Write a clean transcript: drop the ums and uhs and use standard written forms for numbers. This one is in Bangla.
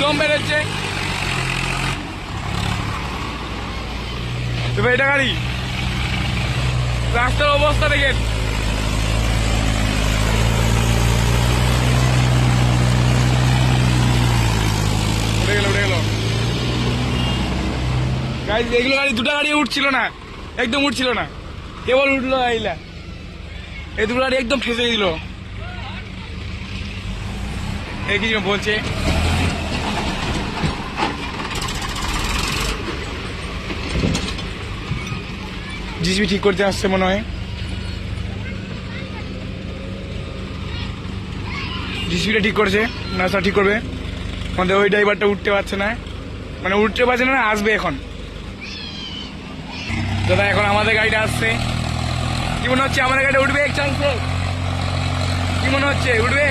দম বেরোচ্ছে। এটা গাড়ি রাস্তার অবস্থা দেখেন। উঠে গেল গাইজ, এগুলো গাড়ি দুটো গাড়ি উঠছিল না, একদম উঠছিল না, কেবল উঠলো আইলা। এই দুটো গাড়ি একদম ফেসে দিল। এই কিছু বলছে জিসিবি ঠিক করতে আসছে মনে হয়। জিসিবিটা ঠিক করছে না, স্যার ঠিক করবে। আমাদের ওই ড্রাইভারটা উঠতে পারছে না, মানে উঠতে পারছে না, আসবে এখন। দাদা এখন আমাদের গাড়িটা আসছে। কি মনে হচ্ছে আমাদের গাড়িটা উঠবে? চান্সে কি মনে হচ্ছে উঠবে?